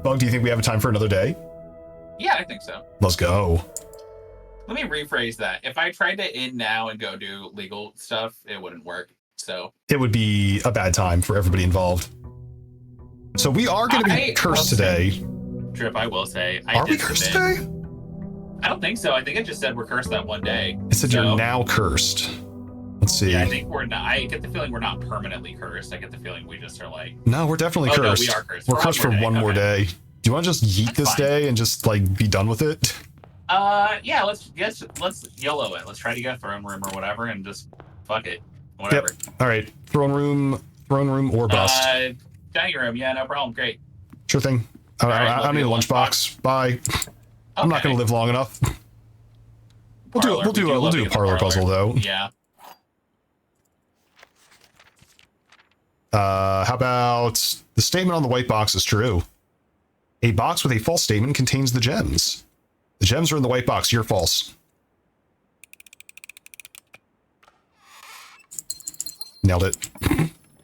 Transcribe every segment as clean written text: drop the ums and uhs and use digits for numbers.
Bug, do you think we have time for another day? Yeah, I think so. Let's go. Let me rephrase that. If I tried to end now and go do legal stuff, it wouldn't work. So it would be a bad time for everybody involved. So we are going to be cursed today. Drip, I will say. Are we cursed today? I don't think so. I think it just said we're cursed that one day. It said you're now cursed. Let's see. Yeah, I think we're not. I get the feeling we're not permanently cursed. I get the feeling we just are like. No, we're definitely cursed. No, we are cursed. We're cursed for one more day. Do you want to just yeet this day and just like be done with it? Yeah. Let's YOLO it. Let's try to get throne room or whatever, and just fuck it. Whatever. Yep. All right. Throne room or bust. Dining room. Yeah, no problem. Great. Sure thing. I need a lunchbox. Bye. Okay. I'm not going to live long enough. We'll do a parlor puzzle though. Yeah. How about the statement on the white box is true? A box with a false statement contains the gems. The gems are in the white box. You're false. Nailed it.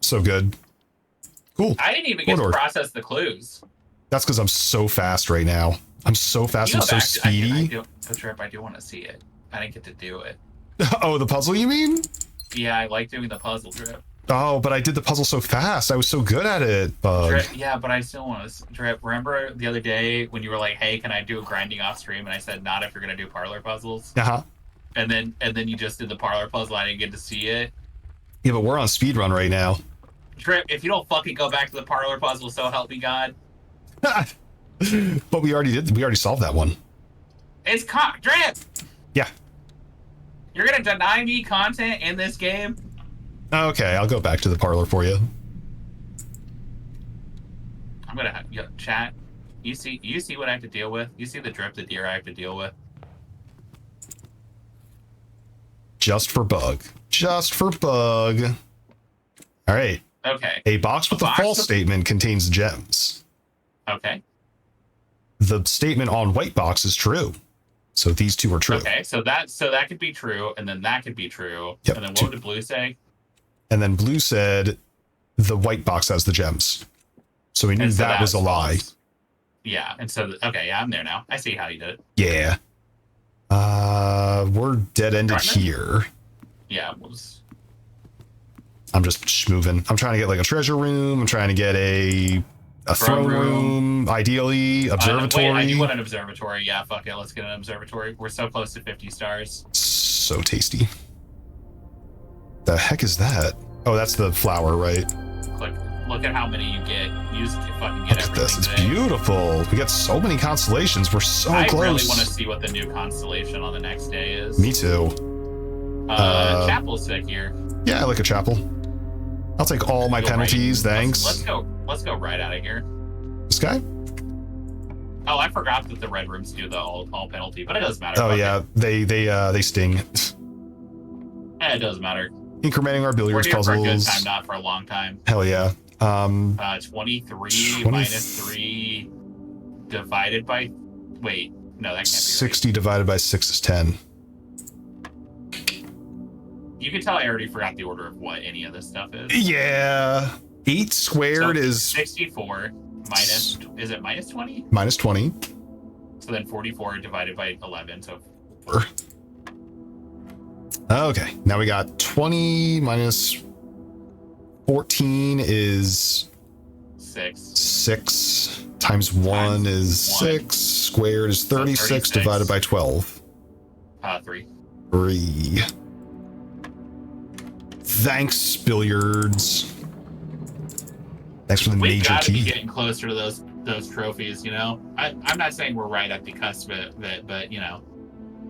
So good. Cool. I didn't even get to process the clues. That's because I'm so fast right now. I'm so fast and so speedy. I do want to see it. I didn't get to do it. Oh, the puzzle you mean? Yeah, I like doing the puzzle, Drip. Oh, but I did the puzzle so fast. I was so good at it, Bug. Drip, yeah, but I still want to... Drip, remember the other day when you were like, hey, can I do a grinding off stream? And I said, not if you're going to do parlor puzzles. Uh-huh. And then you just did the parlor puzzle. I didn't get to see it. Yeah, but we're on speedrun right now. Drip, if you don't fucking go back to the parlor puzzle, so help me God. But we already solved that one. It's Drip! Yeah. You're going to deny me content in this game? Okay, I'll go back to the parlor for you. I'm gonna have chat. You see what I have to deal with. You see the DripTheDeer I have to deal with. Just for Bug. Just for Bug. All right. Okay. A box with a false statement contains gems. Okay. The statement on white box is true. So these two are true. Okay, so that could be true, and then that could be true. Yep. And then what did Blue say? And then Blue said the white box has the gems. So we knew that was a lie. Yeah, and so, okay, yeah, I'm there now. I see how you did it. Yeah. We're dead-ended here. Yeah, we'll just... I'm just moving. I'm trying to get like a treasure room. I'm trying to get a throne room, ideally. Observatory. Wait, I do want an observatory. Yeah, fuck it. Let's get an observatory. We're so close to 50 stars. So tasty. The heck is that? Oh, that's the flower, right? Look at how many you get. You just fucking get everything. Look at this. It's beautiful. We get so many constellations. We're so close. I really want to see what the new constellation on the next day is. Me too. Chapel's sick here. Yeah, I like a chapel. I'll take all my penalties, thanks. Let's go right out of here. This guy? Oh, I forgot that the red rooms do the all penalty, but it doesn't matter. Oh yeah, they sting. It doesn't matter. Incrementing our billiards puzzles. For a good time, not for a long time. Hell yeah. 23 minus 3 divided by... Wait, no, that can't be 60 divided by 6 is 10. You can tell I already forgot the order of what any of this stuff is. Yeah. 8 squared is... 64 minus... Is it minus 20? Minus 20. So then 44 divided by 11, so... 4. Okay, now we got 20 minus 14 is 6. 6 times 1 is 6. Squared is 36 divided by 12. 3. 3. Thanks, billiards. Thanks for the major key. We gotta be getting closer to those trophies, you know? I'm not saying we're right at the cusp of it, but, you know.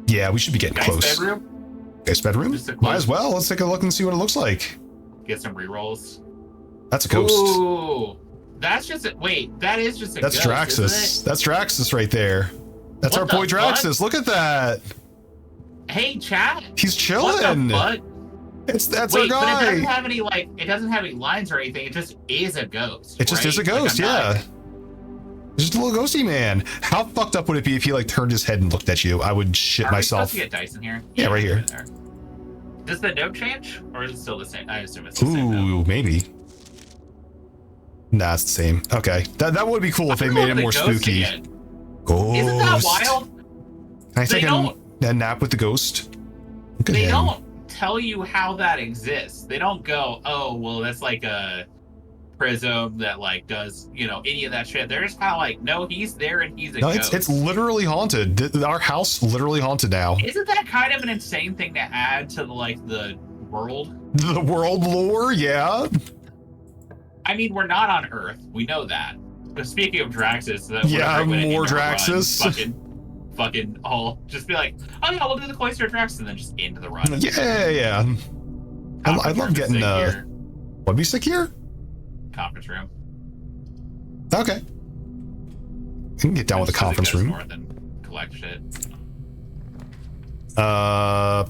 Yeah, we should be getting close. Bedroom? Guy's bedroom? Might as well. Let's take a look and see what it looks like. Get some rerolls. That's a ghost. Ooh, that's just a... Wait, that is just a ghost, Draxus. Isn't it? That's Draxus right there. That's our boy Draxus. Look at that. Hey, chat. He's chilling. What the fuck? That's our guy. But it doesn't have any it doesn't have any lines or anything. It just is a ghost. It just is a ghost, yeah. Just a little ghosty man. How fucked up would it be if he like turned his head and looked at you? I would shit myself. We supposed to get dice in here? Yeah, right here. Does the note change, or is it still the same? I assume it's the same. Ooh, maybe. Nah, it's the same. Okay. That would be cool if they made it more spooky. Ghost. Isn't that wild? Can I take a nap with the ghost? Look at him. They don't tell you how that exists. They don't go, oh, well, that's like a prism that like does, you know, any of that shit. They're just kind of like, no, he's there and he's a ghost. It's literally haunted. Our house literally haunted now. Isn't that kind of an insane thing to add to the world? The world lore, yeah. I mean, we're not on Earth. We know that. But speaking of Draxus, more Draxus. Fucking all just be like, oh yeah, we'll do the Cloister Draxus and then just end the run. Yeah. I love getting what be sick here? Conference room. Okay. I can get down with the conference room. More than collect shit. I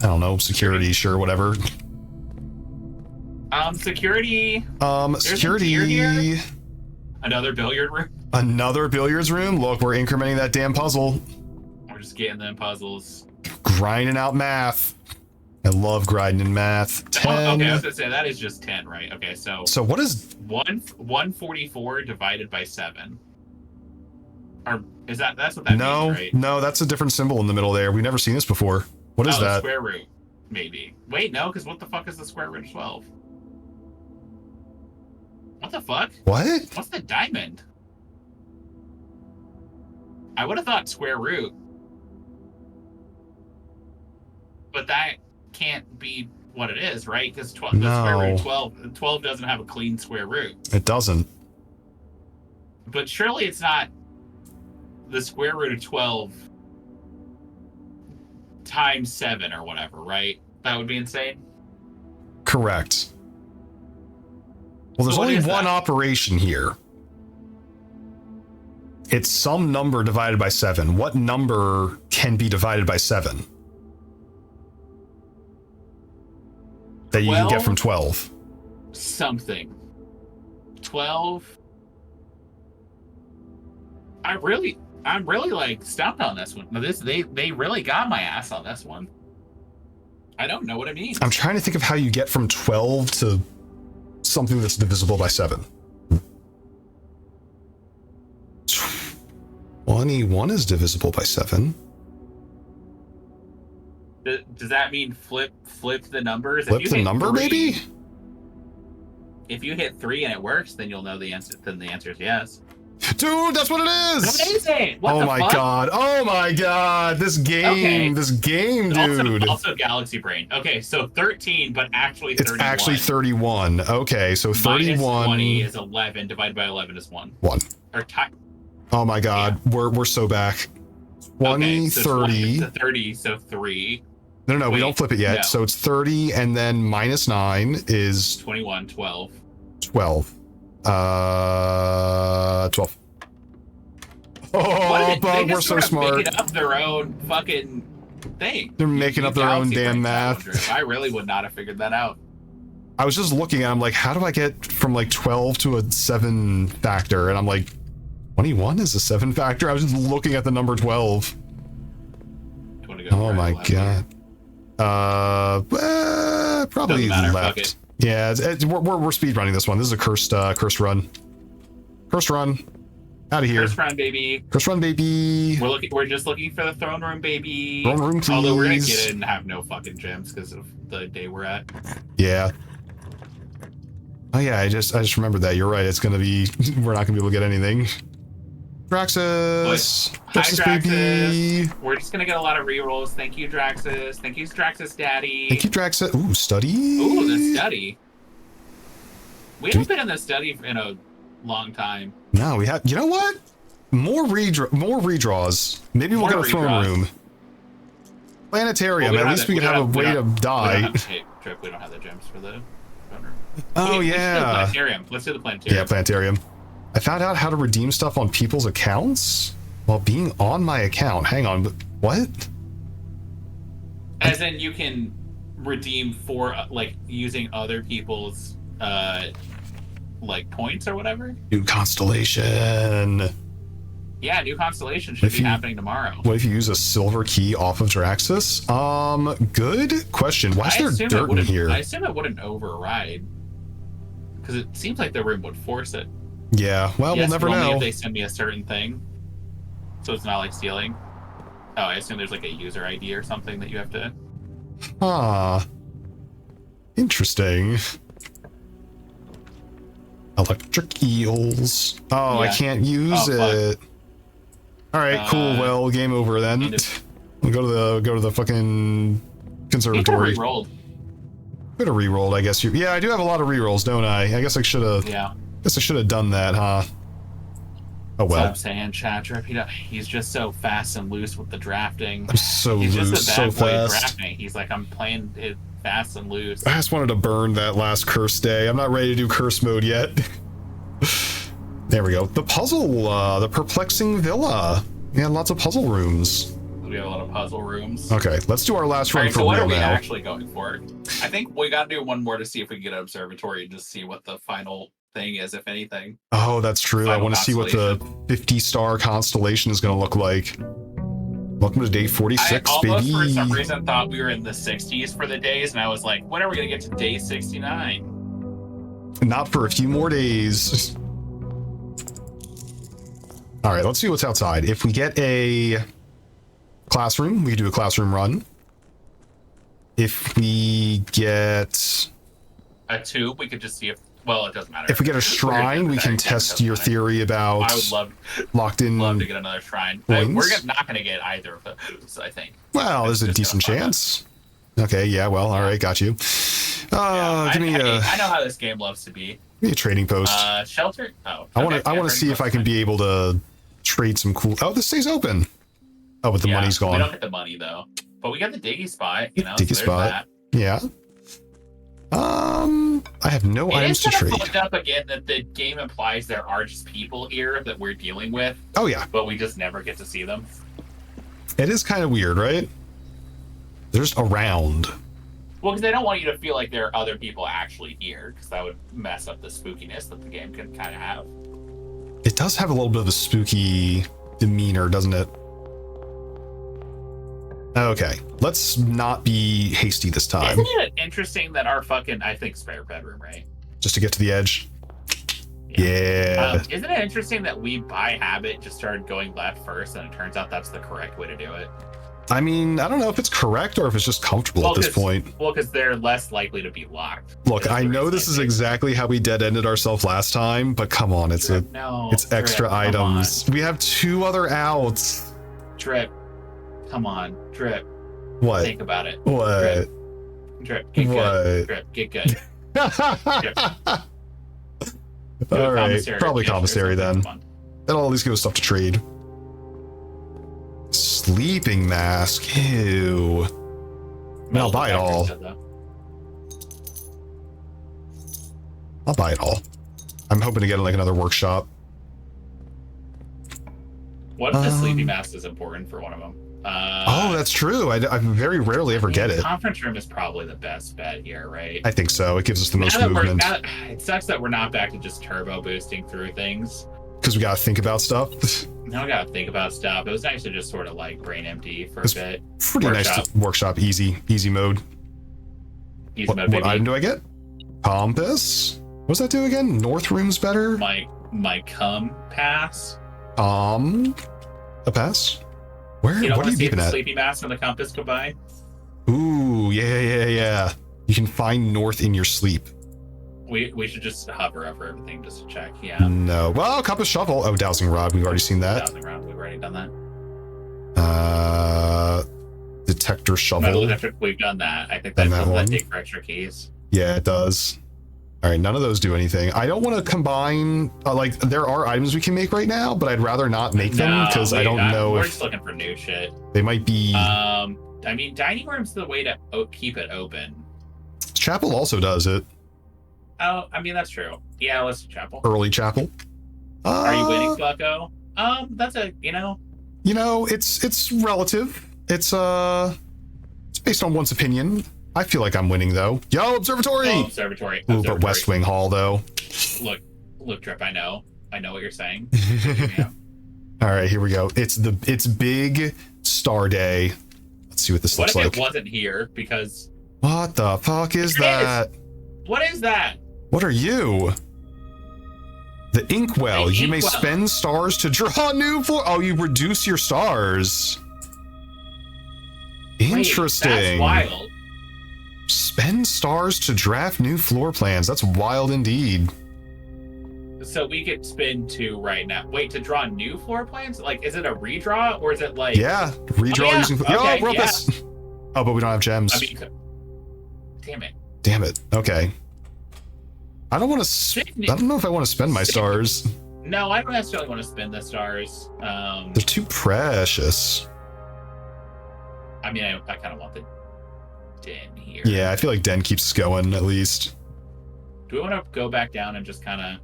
don't know. Security, sure, whatever. Security. Security. Another billiard room. Another billiards room. Look, we're incrementing that damn puzzle. We're just getting them puzzles. Grinding out math. I love grinding math. 10. Okay, I was gonna say that is just 10, right? Okay, so what is 144 divided by 7? Or is that's what that means, right? No, that's a different symbol in the middle there. We've never seen this before. What is that? Square root, maybe. Wait, no, because what the fuck is the square root of 12? What the fuck? What? What's the diamond? I would have thought square root. But that can't be what it is, right? Because the square root of 12 doesn't have a clean square root. It doesn't. But surely it's not the square root of 12 times 7 or whatever, right? That would be insane. Correct. Well, there's only one operation here. It's some number divided by 7. What number can be divided by 7? That you can get from 12. Something. 12. I'm really like stumped on this one. They really got my ass on this one. I don't know what it means. I'm trying to think of how you get from 12 to something that's divisible by 7. 21 is divisible by 7. Does that mean flip the numbers? Flip the number, maybe? If you hit 3 and it works, then you'll know the answer. Then the answer is yes. Dude, that's what it is! Amazing! What the fuck? God. Oh my god. This game, dude. Also Galaxy Brain. Okay, so 13, but actually 31. It's actually 31. Okay, so 31. Minus 20 is 11. Divided by 11 is 1. 1. Or oh my god. Yeah. We're so back. 20, so 30. 30, so 3. No, we don't flip it yet. No. So it's 30, and then minus 9 is 21, 12. 12. 12. Oh, Bug, we're so smart. Making up their own fucking thing. They're making up their own damn math. I really would not have figured that out. I was just looking and I'm like, how do I get from like 12 to a 7 factor? And I'm like, 21 is a 7 factor? I was just looking at the number 12. Oh my god. Probably left. Yeah, we're speed running this one. This is a cursed run. Cursed run. Out of here. Cursed run, baby. Cursed run, baby. We're just looking for the throne room, baby. Throne room, please. Although we're gonna get it and have no fucking gems because of the day we're at. Yeah. Oh yeah, I just remembered that. You're right. It's gonna be we're not gonna be able to get anything. Draxus. Draxus, baby. We're just gonna get a lot of rerolls. Thank you, Draxus. Thank you, Draxus Daddy. Thank you, Draxus. Ooh, study. Ooh, the study. We haven't been in the study in a long time. No, we have. You know what? More redraws. Maybe we'll get a throne room. Planetarium. Well, at least we can have a way to die. Trip. We don't have the gems for the throne room. Oh yeah. Let's do the planetarium. Yeah, planetarium. I found out how to redeem stuff on people's accounts while being on my account. Hang on, but what? As in, you can redeem for like using other people's like points or whatever. New constellation. Yeah, new constellation should be happening tomorrow. What if you use a silver key off of Draxus? Good question. Why is there dirt in here? I assume it wouldn't override. because it seems like the room would force it. Yeah, well, Yes, we'll never but only know. if they send me a certain thing. So it's not like stealing. Oh, I assume there's like a user ID or something that you have to... Interesting. Electric eels. Oh, yeah. I can't use it. Alright, cool. Well, game over then. We'll go to the fucking conservatory. Could have re-rolled, I guess. Yeah, I do have a lot of re-rolls, don't I? I guess I should have... Yeah. Guess I should have done that, huh? Oh well. That's what I'm saying, chat. Drip, he's just so fast and loose with the drafting. I'm so he's loose, just a bad so boy fast. Drafting. He's like, I'm playing it fast and loose. I just wanted to burn that last curse day. I'm not ready to do curse mode yet. There we go. The puzzle, the perplexing villa. Yeah, lots of puzzle rooms. We have a lot of puzzle rooms. Okay, let's do our last run for real now. So what are we actually going for? I think we got to do one more to see if we can get an observatory and just see what the final thing is, if anything. Oh, that's true. I want to see what the 50-star constellation is going to look like. Welcome to day 46, I almost, baby. for some reason, thought we were in the 60s for the days, and I was like, when are we going to get to day 69? Not for a few more days. All right, let's see what's outside. If we get a classroom, we can do a classroom run. If we get a tube, we could just see if... Well, it doesn't matter. If we get a shrine, we can test your theory about I would love to get another shrine. We're not going to get either of those, I think. Well, there's a decent chance. Okay, yeah, well, all right, got you. I know how this game loves to be. Give me a trading post. Shelter? Oh. I want to see if I can be able to trade some cool... Oh, this stays open. Oh, but the money's gone. We don't get the money, though. But we got the diggy spot, you know? Diggy spot. Yeah. I have no items to trade. It is fucked up again that the game implies there are just people here that we're dealing with. Oh yeah. But we just never get to see them. It is kind of weird, right? They're just around. Well, because they don't want you to feel like there are other people actually here, because that would mess up the spookiness that the game can kind of have. It does have a little bit of a spooky demeanor, doesn't it? Okay, let's not be hasty this time. Isn't it interesting that our fucking, I think, spare bedroom, right? Just to get to the edge? Yeah. Isn't it interesting that we, by habit, just started going left first, and it turns out that's the correct way to do it? I mean, I don't know if it's correct or if it's just comfortable at this point. Well, because they're less likely to be locked. Look, I know this is exactly how we dead-ended ourselves last time, but come on, it's extra items. We have 2 other outs. Drip. Come on, Drip. What? Think about it. What? Drip. Get good. Drip. Get good. Drip. All right, probably commissary then. That'll at least give us stuff to trade. Sleeping mask. Ew. I'll buy it all. I'll buy it all. I'm hoping to get like another workshop. What if the sleeping mask is important for one of them? Oh, that's true. I very rarely ever get it. Conference room is probably the best bet here, right? I think so. It gives us the most movement. It sucks that we're not back to just turbo boosting through things. Because we gotta think about stuff. Now we gotta think about stuff. It was nice to just sort of like brain empty for a bit. Pretty nice to workshop easy mode. What item do I get? Compass? What's that do again? North room's better? My pass. A pass? Where? You don't what are you beeping at? Sleepy mask and the compass combine? Ooh, yeah. You can find north in your sleep. We should just hover over everything just to check. Yeah. No. Well, compass shovel. Oh, dowsing rod. We've already seen that. Dowsing rod. We've already done that. Detector shovel. Metal detector, we've done that. I think that take for extra keys. Yeah, it does. All right, none of those do anything. I don't want to combine, like, there are items we can make right now, but I'd rather not make them because I don't know we're just looking for new shit. They might be... I mean, dining room's the way to keep it open. Chapel also does it. Oh, I mean, that's true. Yeah, let's do chapel. Early chapel. Are you winning, Bucko? That's a, it's relative. It's based on one's opinion. I feel like I'm winning, though. Yo, observatory! Oh, observatory. Ooh, but West Wing Hall, though. Look, Drip, I know what you're saying. Yeah. All right, here we go. It's big star day. Let's see what this looks like. What if it wasn't here? Because... What the fuck is that? What is that? What are you? The inkwell. You may inkwell. spend stars to draw new floor. Oh, you reduce your stars. Interesting. Wait, that's wild. Spend stars to draft new floor plans. That's wild indeed. So we could spin 2 right now. Wait, to draw new floor plans? Like, is it a redraw or is it like? Yeah, redraw using. Okay, Yo, Rumpus. Yeah. Oh, but we don't have gems. I mean, damn it. Damn it. Okay. I don't want to. I don't know if I want to spend my stars. No, I don't necessarily want to spend the stars. They're too precious. I mean, I kind of want the den here. Yeah, I feel like den keeps going at least. Do we want to go back down and just kind of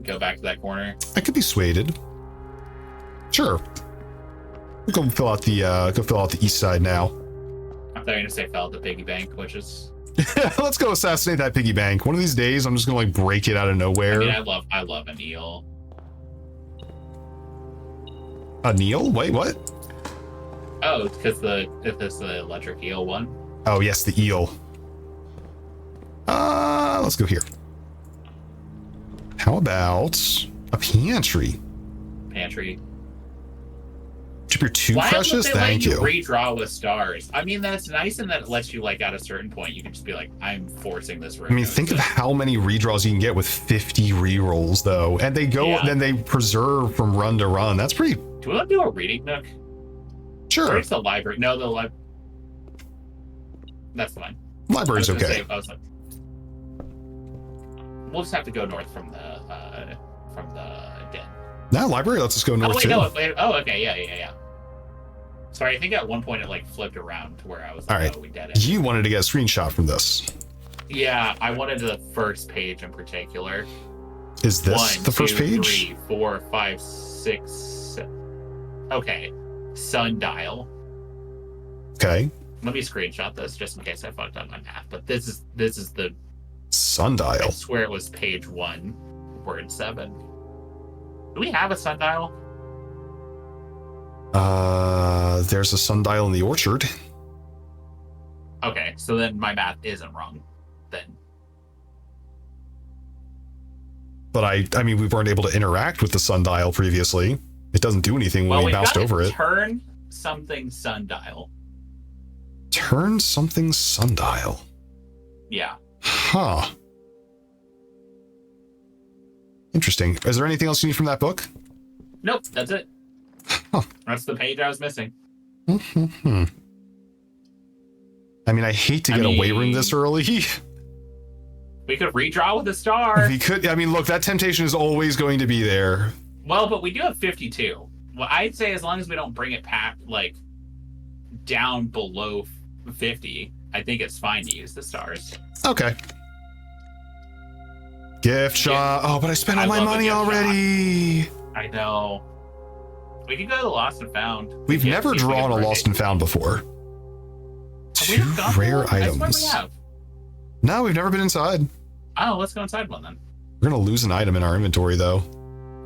go back to that corner? I could be swayed. Sure. We'll go fill out the east side now. I thought you were gonna say fill out the piggy bank, which is. Let's go assassinate that piggy bank. One of these days, I'm just gonna like break it out of nowhere. I mean, I love an eel. A Neil? Wait, what? Oh, it's because it's the electric eel one. Oh yes, the eel. Let's go here. How about a pantry? Pantry. Chip, you're too Why precious. Why Thank you. Redraw with stars. I mean, that's nice in that it lets you like at a certain point you can just be like, I'm forcing this room. I mean, think of how many redraws you can get with 50 rerolls, though, and they go. Then they preserve from run to run. That's pretty. Do we want to do a reading nook? Sure. Where's the library? No, the library. That's fine. Library's okay. We'll just have to go north from the den. No, library lets us go north too. No, oh, okay, yeah. Sorry, I think at one point it like flipped around to where I was like, all right. Oh, we did it. You wanted to get a screenshot from this. Yeah, I wanted the first page in particular. Is this the first page? 3, 4, 5, 6, 7. Okay. Sundial. Okay. Let me screenshot this just in case I fucked up my math. But this is the sundial. I swear it was page 1, word 7. Do we have a sundial? There's a sundial in the orchard. Okay, so then my math isn't wrong. Then. But I mean, we weren't able to interact with the sundial previously. It doesn't do anything when we bounced over it. Turn something sundial. Turn something sundial. Yeah. Huh. Interesting. Is there anything else you need from that book? Nope, that's it. Huh. That's the page I was missing. Mm-hmm. I mean, I hate to get away from this early. We could redraw with a star. We could. I mean, look, that temptation is always going to be there. Well, but we do have 52. Well, I'd say as long as we don't bring it like down below 50, I think it's fine to use the stars. Okay. Gift shop. Oh, but I spent all my money already. Shop. I know. We could go to the Lost and Found. We've never drawn a Lost and Found before. Two rare items. No, we've never been inside. Oh, let's go inside one then. We're gonna lose an item in our inventory, though.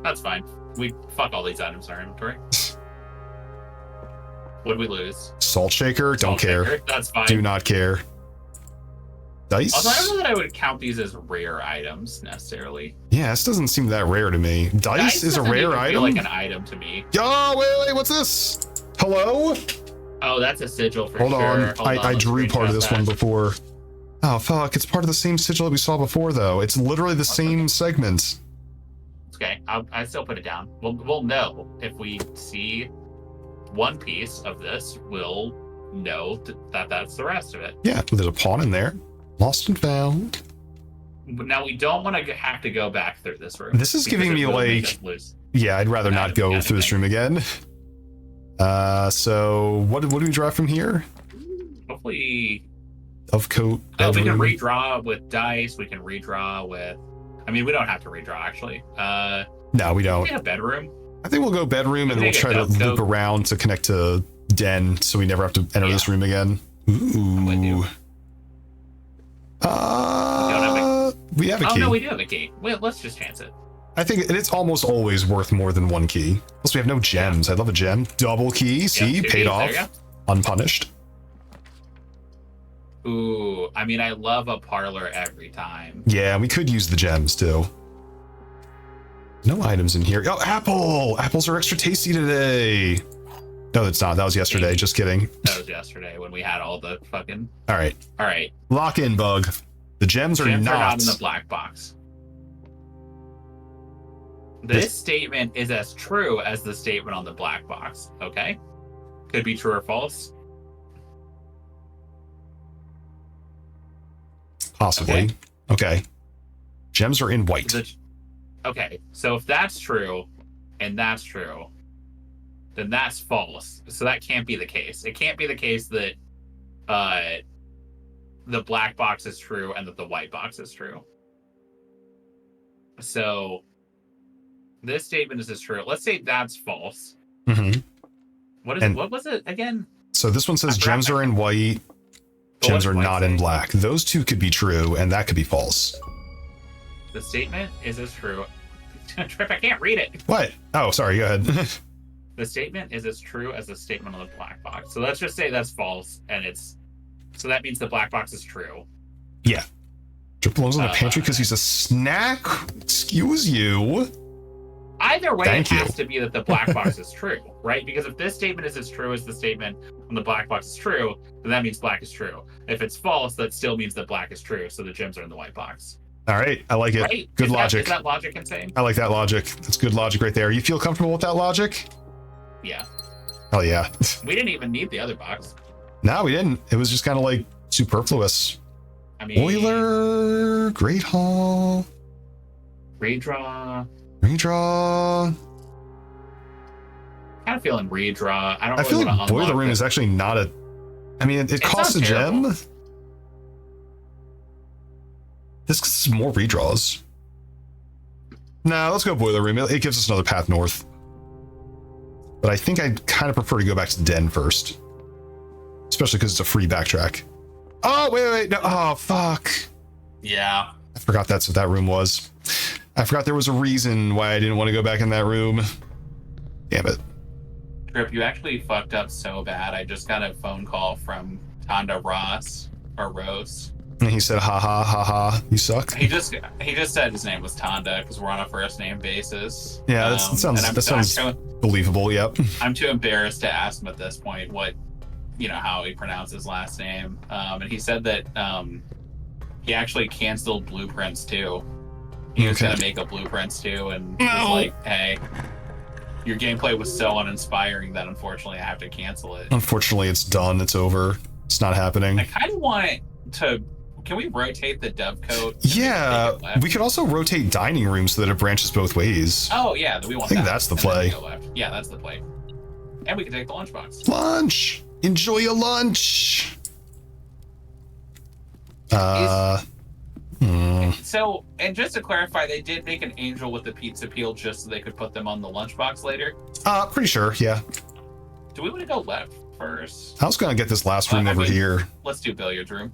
That's fine. We fuck all these items in our inventory. What'd we lose? Salt shaker? Don't care. That's fine. Do not care. Dice? Also, I don't know that I would count these as rare items necessarily. Yeah, this doesn't seem that rare to me. Dice is a rare item? Feel like an item to me. Oh, wait, what's this? Hello? Oh, that's a sigil for Hold sure. on. I drew part of this one before. Oh, fuck. It's part of the same sigil that we saw before, though. It's literally the same segment. Okay, I still put it down. We'll know if we see one piece of this. We'll know that that's the rest of it. Yeah, there's a pawn in there. Lost and found. But now we don't want to have to go back through this room. This is giving me like, yeah, I'd rather not go through this room again. So what do we draw from here? Hopefully. Of coat. Oh, we can redraw with dice. We can redraw with. I mean, we don't have to redraw actually. No, we don't. We have a bedroom. I think we'll go bedroom and we'll try to loop around to connect to den, so we never have to enter this room again. Ooh. We have a key. Oh no, we do have a key. Well, let's just chance it. I think it's almost always worth more than one key. Plus, we have no gems. I'd love a gem. Double key. See, paid off. Unpunished. Ooh, I mean, I love a parlor every time. Yeah, we could use the gems too. No items in here. Oh, apple! Apples are extra tasty today. No, it's not. That was yesterday. Maybe. Just kidding. That was yesterday when we had all the fucking... All right. All right. Lock in, Bug. The gems are not in the black box. This statement is as true as the statement on the black box, okay? Could be true or false. Possibly. Okay. Gems are in white. Okay, so if that's true, and that's true, then that's false. So that can't be the case. It can't be the case that the black box is true and that the white box is true. So this statement is true. Let's say that's false. Mm-hmm. What was it again? So this one says gems are in white, gems are not in black. Those two could be true, and that could be false. The statement is as true. Trip, I can't read it. What? Oh, sorry, go ahead. The statement is as true as the statement on the black box. So let's just say that's false, and so that means the black box is true. Yeah. Drip belongs in the pantry because he's a snack? Excuse you. Either way, it has to be that the black box is true, right? Because if this statement is as true as the statement on the black box is true, then that means black is true. If it's false, that still means that black is true, so the gems are in the white box. All right, I like it. Right? Good logic. Is that logic insane? I like that logic. That's good logic right there. You feel comfortable with that logic? Yeah. Hell yeah. We didn't even need the other box. No, we didn't. It was just kind of like superfluous. I mean, Boiler, Great Hall. Redraw. Kind of feeling redraw. I feel like Boiler Room is actually not a... I mean, it costs a gem. This is more redraws. No, let's go Boiler Room. It gives us another path north. But I think I'd kind of prefer to go back to Den first. Especially because it's a free backtrack. Oh, wait. No. Oh, fuck. Yeah. I forgot that's what that room was. I forgot there was a reason why I didn't want to go back in that room. Damn it. Trip, you actually fucked up so bad. I just got a phone call from Tonda Rose. And he said, ha, you suck. He just said his name was Tonda because we're on a first name basis. Yeah, that sounds believable. Yep. I'm too embarrassed to ask him at this point how he pronounced his last name. And he said that he actually canceled Blueprints too. He was gonna make a Blueprints too, and was like, "Hey, your gameplay was so uninspiring that unfortunately I have to cancel it." Unfortunately, it's done. It's over. It's not happening. I kind of want to. Can we rotate the dovecot? Yeah, we could also rotate dining rooms so that it branches both ways. Oh yeah, we want. I think that's the play. Yeah, that's the play. And we can take the lunchbox. Lunch. Enjoy your lunch. So, and just to clarify, they did make an angel with the pizza peel just so they could put them on the lunchbox later? Pretty sure, yeah. Do we want to go left first? I was going to get this last room over here. Let's do billiards room.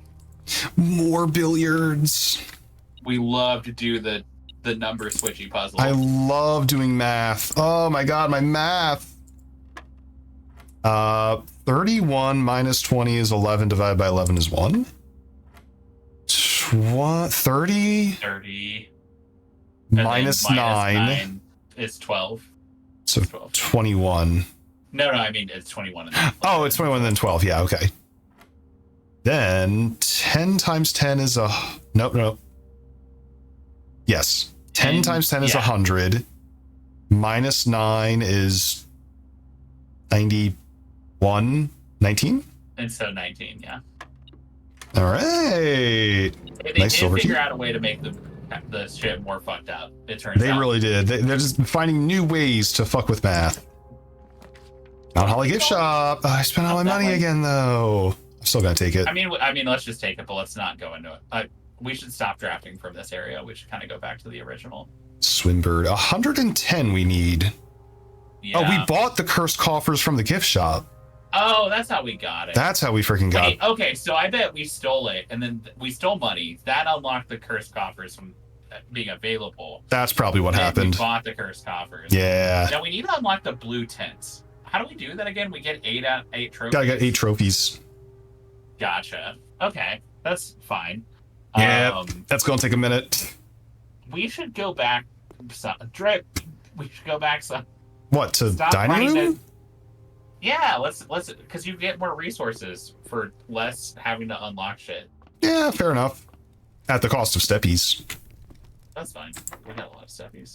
More billiards. We love to do the number switchy puzzle. I love doing math. Oh my god, my math. 31 minus 20 is 11 divided by 11 is 1. 30 minus 9 is 12. So 12. 21. No, I mean it's 21 and then 12. Oh, it's 21 and then 12. Yeah, okay. Then 10 times 10 is a... Nope. Yes. 10 times 10 is 100. Minus 9 is 91. 19? And so 19, yeah. All right. They did figure out a way to make the shit more fucked up, it turns out. They really did. They're just finding new ways to fuck with math. Mount Holly gift shop. I spent all my money again, though. I'm still gonna take it. I mean, let's just take it, but let's not go into it. We should stop drafting from this area. We should kind of go back to the original. Swimbird. 110 we need. Yeah. Oh, we bought the cursed coffers from the gift shop. Oh, that's how we got it. That's how we freaking got it. Okay, so I bet we stole it, and then we stole money. That unlocked the cursed coffers from being available. That's probably what happened. We bought the cursed coffers. Yeah. Now we need to unlock the blue tints. How do we do that again? We get 8 trophies. Gotta get 8 trophies. Gotcha. Okay, that's fine. Yeah, that's gonna take a minute. We should go back. Drip. We should go back some. What, to Stop dining room? Yeah, let's because you get more resources for less having to unlock shit. Yeah, fair enough. At the cost of steppies. That's fine. We got a lot of steppies.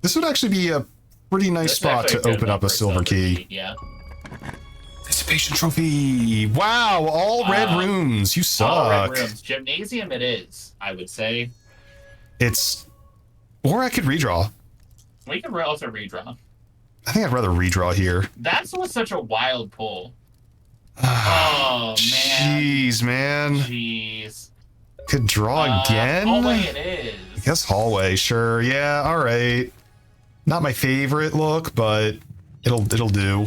This would actually be a pretty nice spot to open up a silver key. Yeah. Dissipation trophy. Wow, all red rooms. You suck. All red rooms. Gymnasium it is, I would say. It's... Or I could redraw. We can also redraw. I think I'd rather redraw here. That was such a wild pull. Oh, man. Jeez, man. Jeez. Could draw again? Hallway it is. I guess hallway, sure. Yeah, all right. Not my favorite look, but it'll do.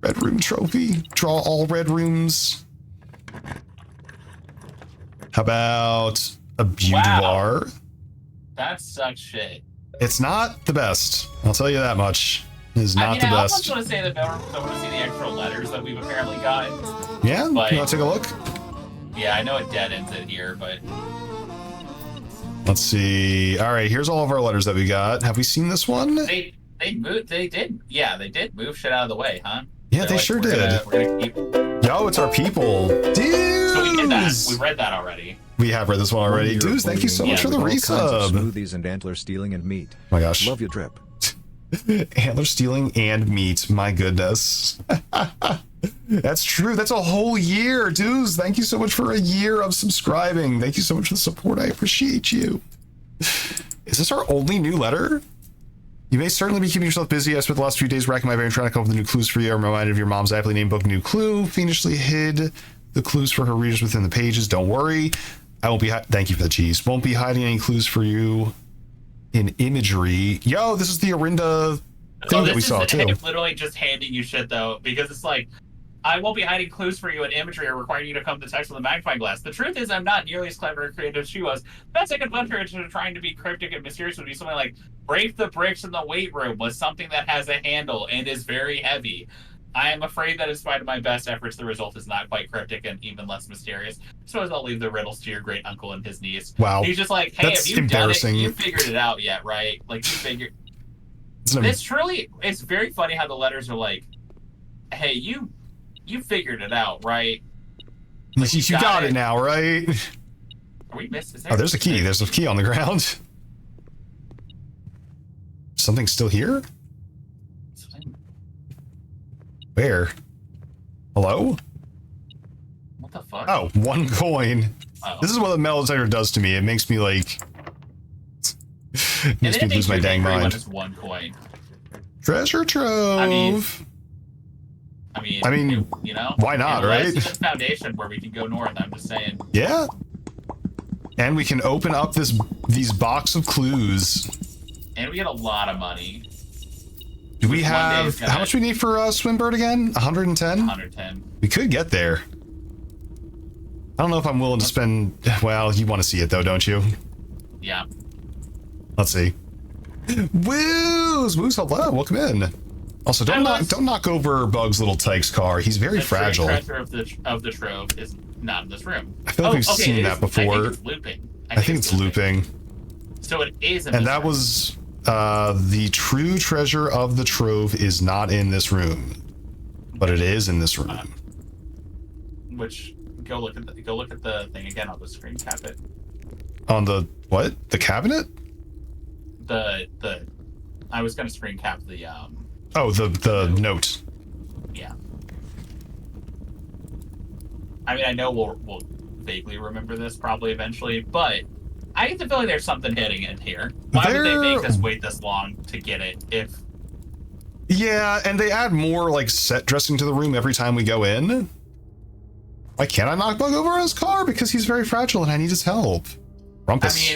Red room trophy. Draw all red rooms. How about a boudoir? Wow. That sucks shit. It's not the best. I'll tell you that much. It is not the I best. almost want to say that I want to see the extra letters that we've apparently got. Yeah? But, you want to take a look? Yeah, I know it dead ends it here, but... Let's see. All right, here's all of our letters that we got. Have we seen this one? They moved. They did. Yeah, they did move shit out of the way, huh? Yeah, they sure did. We're gonna keep... Yo, it's our people. Dudes! So we did that. We read that already. We have read this one already. Dudes, thank you so much for the resub. Smoothies and antler stealing and meat. Oh my gosh. Love you, Drip. Antler stealing and meat. My goodness. That's true. That's a whole year. Dudes, thank you so much for a year of subscribing. Thank you so much for the support. I appreciate you. Is this our only new letter? You may certainly be keeping yourself busy. I spent the last few days racking my brain trying to come up with new clues for you. I'm reminded of your mom's aptly named book, New Clue. Fiendishly hid the clues for her readers within the pages. Don't worry. I won't be... Thank you for the cheese. Won't be hiding any clues for you in imagery. Yo, this is the Orinda thing that we saw, too. I'm literally just handing you shit, though, because it's like, I won't be hiding clues for you in imagery or requiring you to come to text with a magnifying glass. The truth is, I'm not nearly as clever and creative as she was. That's a adventure into trying to be cryptic and mysterious would be something like, break the bricks in the weight room was something that has a handle and is very heavy. I am afraid that in spite of my best efforts, the result is not quite cryptic and even less mysterious. So as I'll leave the riddles to your great uncle and his niece. Wow. He's just like, hey, that's have you embarrassing. done it? You figured it out yet, right? Like, you figured... It's very funny how the letters are like, hey, you figured it out, right? Like, you got it now, right? Are we missing? Oh, there's a key. There's a key on the ground. Something still here? Where? Hello? What the fuck? Oh, 1 coin. Oh. This is what the metal detector does to me. It makes me like... makes me lose my dang mind. Just 1 coin. Treasure trove. I mean, you know, why not, right? It's a foundation where we can go north. I'm just saying. Yeah. And we can open up these box of clues. And we get a lot of money. Do we have how much we need for Swimbird again? 110? 110. We could get there. I don't know if I'm willing to spend. Well, you want to see it though, don't you? Yeah. Let's see. Woos, hello, welcome in. Also, don't knock over Bug's little Tyke's car. He's very fragile. The treasure of the trove is not in this room. I feel like we've seen that before. I think it's looping. I think it's looping. So it is in and this that room. Was the true treasure of the trove is not in this room, but it is in this room. Which go look at the thing again. I'll just screen cap it. On the what? The cabinet? I was gonna screen cap the Oh, the note. Yeah. I mean, I know we'll vaguely remember this probably eventually, but I get the feeling there's something hitting in here. Why would they make us wait this long to get it if... Yeah, and they add more, like, set dressing to the room every time we go in. Why can't I knock Bug over his car? Because he's very fragile and I need his help. Rumpus.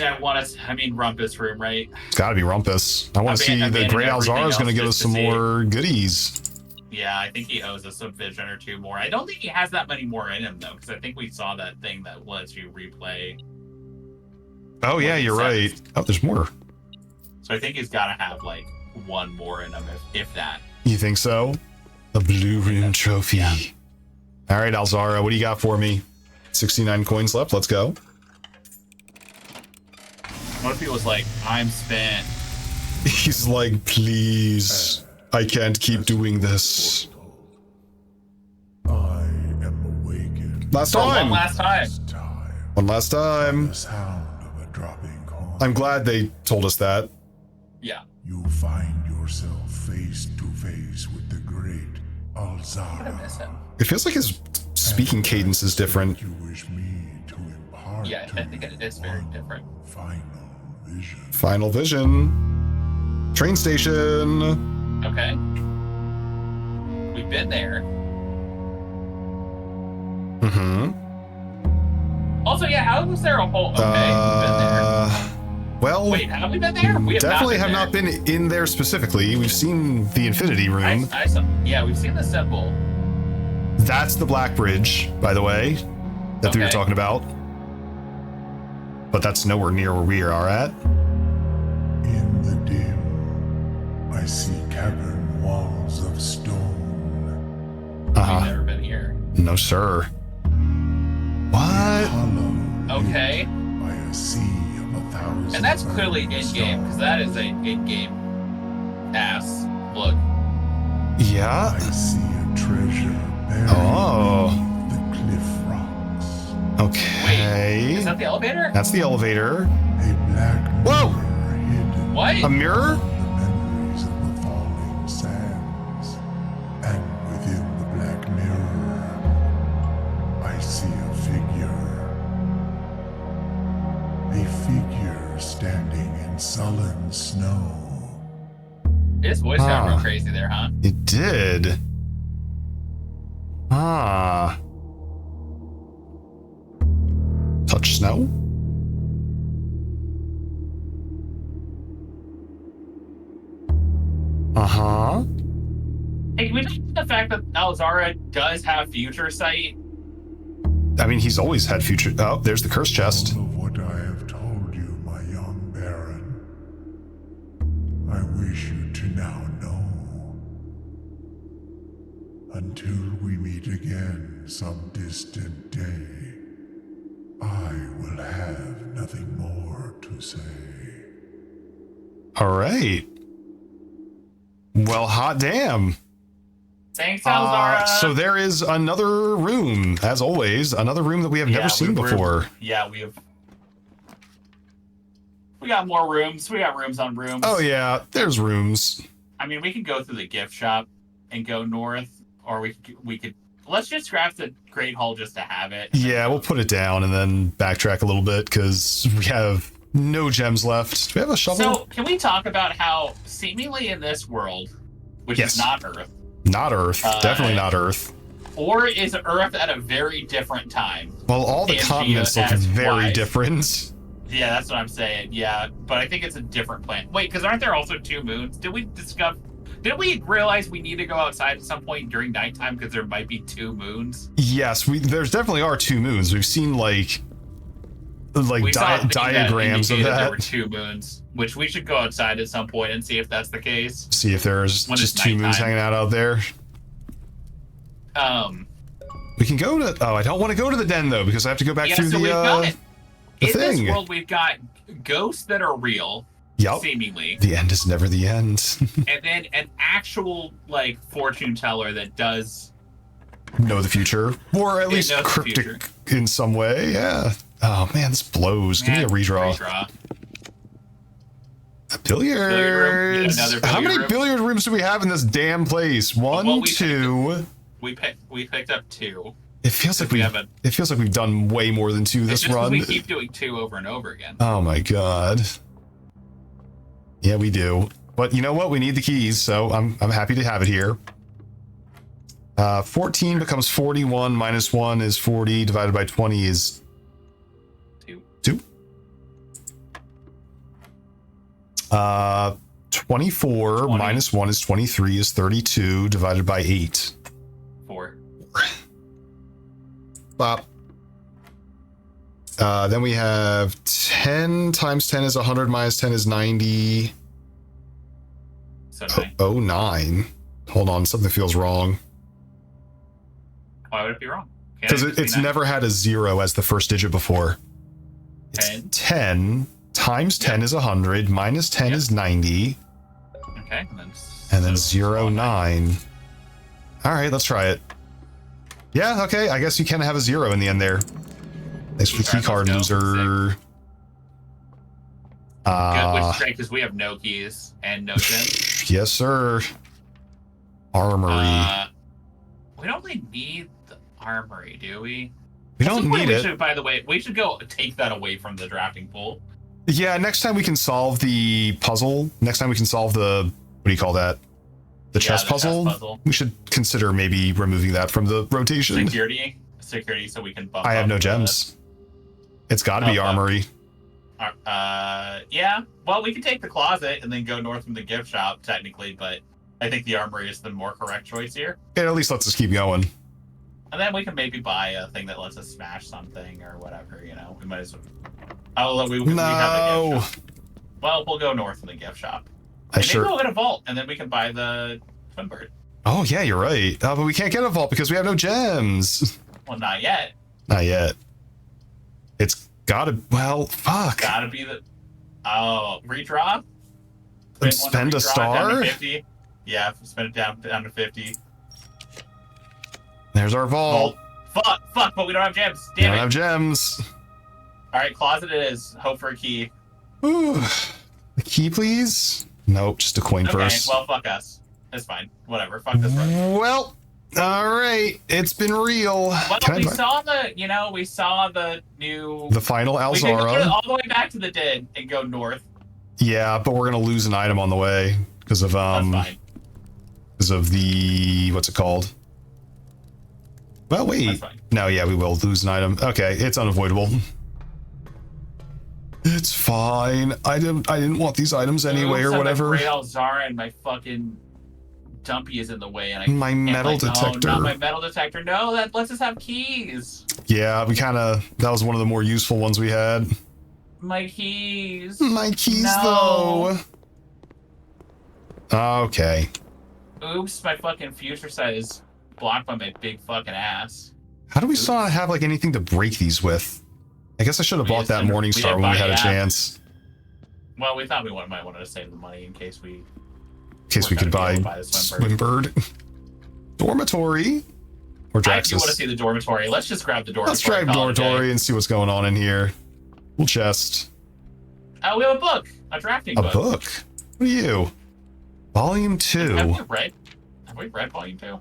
I mean, Rumpus room, right? It's gotta be Rumpus. I want to see the Great Alzara is going to give us some more goodies. Yeah, I think he owes us a vision or two more. I don't think he has that many more in him, though, because I think we saw that thing that lets you replay. Oh, yeah, you're right. Oh, there's more. So I think he's got to have, like, 1 more in him, if that. You think so? The Blue Room Trophy. Yeah. All right, Alzara, what do you got for me? 69 coins left. Let's go. What if he was like, I'm spent? He's like, please, I can't keep doing this. I am awakened. Last For one time. last time. One last time. The sound of a dropping coin. I'm glad they told us that. Yeah. You find yourself face to face with the great I miss Alzara. him. It feels like his speaking cadence is different. You wish me to impart Yeah, to I think it is very one different. Final vision. Final vision. Train station. Okay. We've been there. Mm-hmm. Also, yeah, how was there a whole... Okay, we've been there. Well, Wait, have we been there? We have definitely have there. not been in there specifically. We've seen the Infinity Room. I saw, yeah, we've seen the symbol. That's the Black Bridge, by the way, that we were Okay. talking about. But that's nowhere near where we are at. In the dim, I see cavern walls of stone. We've Uh-huh. never been here. No, sir. What? Hollowed Okay. by a sea of 1,000. And that's clearly in-game, because that is a in-game ass look. Yeah. I see a treasure buried Oh. beneath the cliff rocks. Okay. Is that the elevator? That's the elevator. A black Whoa! mirror hidden What? A mirror? among the memories of the falling sands. And within the black mirror, I see a figure. A figure standing in sullen snow. His voice got real Huh. crazy there, huh? It did. Ah. Touch snow? Uh-huh. Hey, can we talk about the fact that Alzara does have future sight? I mean, he's always had future... Oh, there's the curse chest. All of what I have told you, my young baron, I wish you to now know. Until we meet again some distant day, I will have nothing more to say. All right. Well, hot damn. Thanks, Alzara. So there is another room, as always, another room that we have never seen before. Yeah, we got more rooms. We got rooms on rooms. Oh yeah, there's rooms. I mean, we could go through the gift shop and go north, or we could let's just scrap the Great Hall just to have it. Yeah, we'll put it down and then backtrack a little bit because we have no gems left. Do we have a shovel? So, can we talk about how seemingly in this world, which Yes. is not Earth, Not Earth. Definitely not Earth. or is Earth at a very different time? Well, all the Pangea continents look as very Y. different. Yeah, that's what I'm saying. Yeah, but I think it's a different planet. Wait, because aren't there also two moons? Did we realize we need to go outside at some point during nighttime because there might be two moons? Yes, there's definitely are two moons. We've seen like We saw a thing that diagrams of indicated There were that. two moons, which we should go outside at some point and see if that's the case. See if there's When just it's two moons nighttime. hanging out there. We can go to. Oh, I don't want to go to the den though because I have to go back Yeah, through so the we've got the in thing. this world we've got ghosts that are real, Yup. seemingly, The end is never the end. and then an actual like fortune teller that does. Know the future, or at It least knows the future. cryptic in some way. Yeah. Oh man, this blows. Give me a Man, redraw. Billiards. Billiard room. Another How billiard many room. billiard rooms do we have in this damn place? One, Well, we two. We picked up two. It feels like we we. have a- It feels like we've done way more than two It's this just 'cause run. we keep doing two over and over again. Oh my god. Yeah, we do. But you know what? We need the keys, so I'm happy to have it here. 14 becomes 41 minus 1 is 40 divided by 20 is Two. 2. 24 20. minus 1 is 23 is 32 divided by 8. 4. Bop. Then we have 10 times 10 is 100 minus 10 is 90. So Oh, 9. Hold on, something feels wrong. Why would it be wrong? Because it's never had a 0 as the first digit before. It's 10 times 10 is 100, minus 10 is 90. Okay, and then 0, 9. All right, let's try it. Yeah, okay, I guess you can have a 0 in the end there. Thanks for the key card, loser. Good, which is great because we have no keys and no gems. Yes, sir. Armory. We don't really need the armory, do we? We don't need it. By the way, we should go take that away from the drafting pool. Yeah, next time we can solve the puzzle. Next time we can solve the, what do you call that? The chess puzzle? We should consider maybe removing that from the rotation. Security, so we can bump I have no gems. It's got to be armory. Yeah. Well, we could take the closet and then go north from the gift shop, technically, but I think the armory is the more correct choice here. It at least lets us keep going. And then we can maybe buy a thing that lets us smash something or whatever, you know. We might as well. Oh, we have a gift shop. Well, we'll go north from the gift shop. Maybe we'll get a vault, and then we can buy the Twin Bird. Oh, yeah, you're right. But we can't get a vault because we have no gems. Well, not yet. Not yet. It's gotta... Well, fuck. It's gotta be the... Oh, redraw? Spend a star? Down to 50. Yeah, spend it down to 50. There's our vault. Fuck, but we don't have gems. Damn it. We don't have gems. All right, closet it is. Hope for a key. Ooh. A key, please? Nope, just a coin first. Okay, well, fuck us. It's fine. Whatever. Fuck this one. Well, all right. It's been real. Well, we saw the new... The final Alzara. We can go all the way back to the dead and go north. Yeah, but we're going to lose an item on the way because of, That's fine. Because of the... What's it called? Well, wait. No, yeah, we will lose an item. Okay, it's unavoidable. It's fine. I didn't want these items anyway or whatever. Great Alzara and my fucking dumpy is in the way, and my metal detector. Oh, not my metal detector. No, that lets us have keys. Yeah, that was one of the more useful ones we had. My keys. My keys, though. Okay. Oops, my fucking future sight is blocked by my big fucking ass. How do we still not have like anything to break these with? I guess I should have bought that Morningstar when we had a chance. Well, we thought we might want to save the money in case we could buy Swimbird. Dormitory. Or Draxus. I actually want to see the dormitory. Let's just grab the dormitory. Let's grab dormitory and see what's going on in here. We'll chest. Oh, we have a book. A drafting book. A book? What are you? Volume 2. Have we read Volume 2?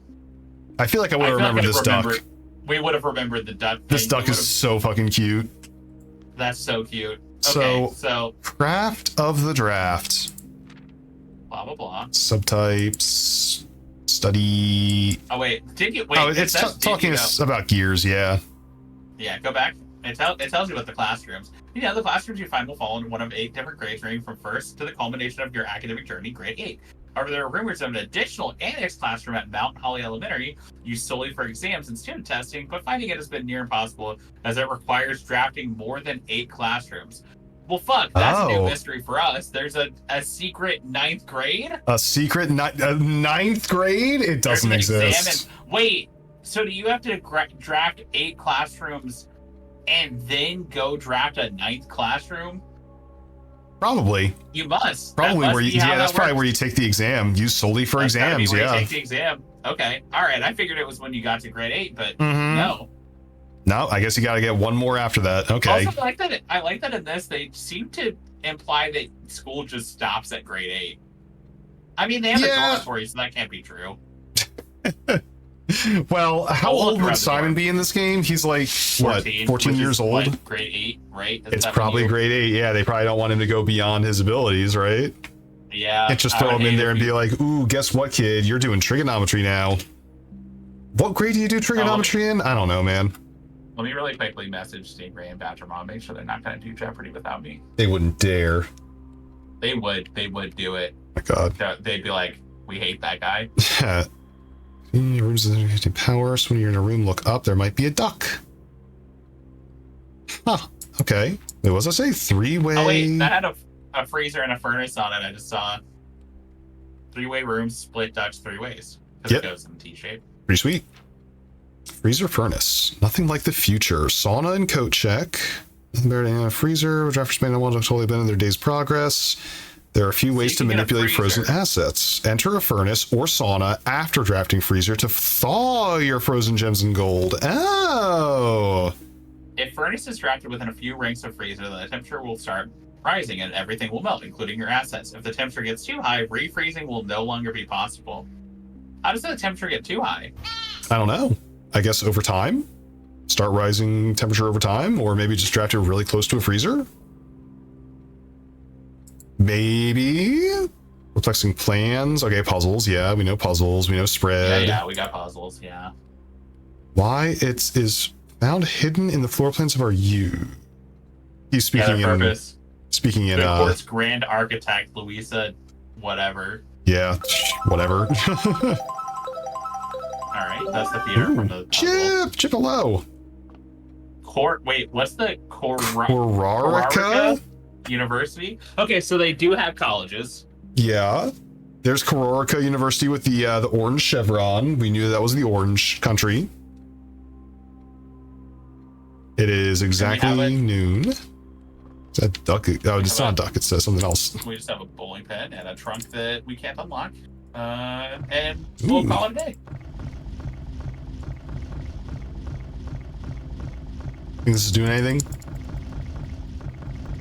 I feel like I would have remembered this duck. We would have remembered the duck. This duck is so fucking cute. That's so cute. Okay, so craft of the draft. Blah blah blah. Subtypes. Study. Oh wait, it's talking about gears. Yeah. Yeah, go back. It tells you about the classrooms. The classrooms you find will fall in one of 8 different grades, ranging from first to the culmination of your academic journey, grade 8. However, there are rumors of an additional annex classroom at Mount Holly Elementary, used solely for exams and student testing, but finding it has been near impossible as it requires drafting more than 8 classrooms. Well, fuck, that's a new mystery for us. There's a secret 9th grade? A secret 9th grade? It doesn't exist. Wait, so do you have to draft 8 classrooms and then go draft a 9th classroom? Probably. You must. Probably that's probably where you take the exam. Used solely for exams, yeah. You take the exam. Okay. All right. I figured it was when you got to grade 8, but no. No, I guess you got to get one more after that. Okay. Also, I like that in this they seem to imply that school just stops at grade 8. I mean, they have a dormitory, so that can't be true. Well, how old would Simon be in this game? He's like, 14 years old? What, grade 8, right? It's probably grade 8. Yeah, they probably don't want him to go beyond his abilities, right? Yeah. Can't just throw him in there and be like, ooh, guess what, kid? You're doing trigonometry now. What grade do you do trigonometry in? I don't know, man. Let me really quickly message Steve Ray and Badger Mom, make sure they're not going to do Jeopardy without me. They wouldn't dare. They would do it. Oh my God. They'd be like, we hate that guy. Rooms of power, so when you're in a room, look up. There might be a duck. Huh. Okay. Wait, what was I say? 3-way. Oh wait, that had a freezer and a furnace on it. I just saw 3-way rooms, split ducks 3 ways. Because it goes in the T shape. Pretty sweet. Freezer furnace. Nothing like the future. Sauna and coat check. Nothing better than a freezer. Drafters may not want to totally been in their day's progress. There are a few ways to manipulate frozen assets. Enter a furnace or sauna after drafting freezer to thaw your frozen gems and gold. Oh! If furnace is drafted within a few ranks of freezer, then the temperature will start rising and everything will melt, including your assets. If the temperature gets too high, refreezing will no longer be possible. How does the temperature get too high? I don't know. I guess over time? Start rising temperature over time? Or maybe just draft it really close to a freezer? Maybe? Perplexing plans. Okay, puzzles. Yeah, we know puzzles. We know spread. Yeah, we got puzzles. Yeah. Why it is found hidden in the floor plans of our U. He's speaking in... Speaking in... Court's Grand Architect, Louisa, whatever. Yeah, whatever. Alright, that's the theater from the puzzle. Chip hello. Wait, what's the Kororika University? Okay, so they do have colleges. Yeah. There's Kororika University with the orange chevron. We knew that was the orange country. It is exactly noon. Is that duck? Oh, it's not a duck. It says something else. We just have a bowling pin and a trunk that we can't unlock. And we'll call it a day. Think this is doing anything?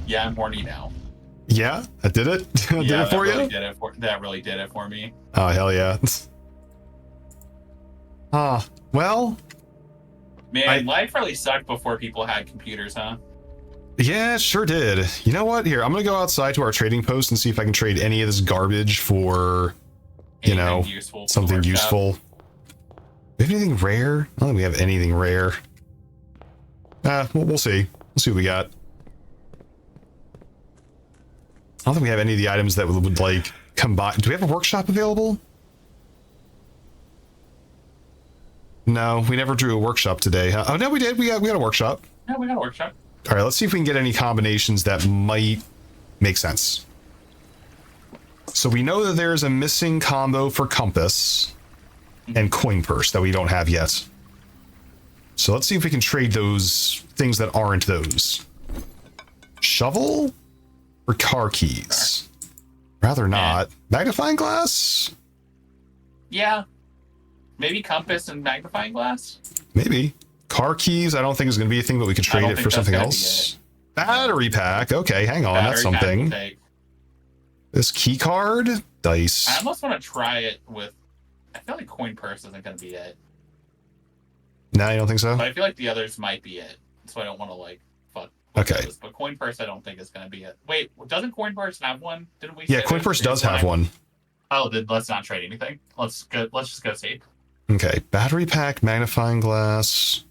Yeah, I'm horny now. Yeah, I did it. Did it for you? That really did it for me. Oh hell yeah. Well. Man, life really sucked before people had computers, huh? Yeah, it sure did. You know what? Here, I'm gonna go outside to our trading post and see if I can trade any of this garbage for, something useful. Do we have anything rare? I don't think we have anything rare. We'll see. We'll see what we got. I don't think we have any of the items that would like combine. Do we have a workshop available? No, we never drew a workshop today. Huh? Oh no, we did. We got a workshop. Yeah, we got a workshop. All right, let's see if we can get any combinations that might make sense. So we know that there's a missing combo for compass and coin purse that we don't have yet. So let's see if we can trade those things that aren't those. Shovel or car keys? Rather not. Magnifying glass? Yeah. Maybe compass and magnifying glass? Maybe. Car keys, I don't think is going to be a thing, but we could trade it for something else. Battery pack. Okay, hang on. That's something. This key card? Dice. I almost want to try it with... I feel like coin purse isn't going to be it. No, you don't think so? But I feel like the others might be it. So I don't want to, fuck. Okay. Those. But coin purse I don't think is going to be it. Wait, doesn't coin purse have one? Didn't we? Yeah, coin purse does have one. Oh, then let's not trade anything. Let's just go see. Okay, battery pack, magnifying glass,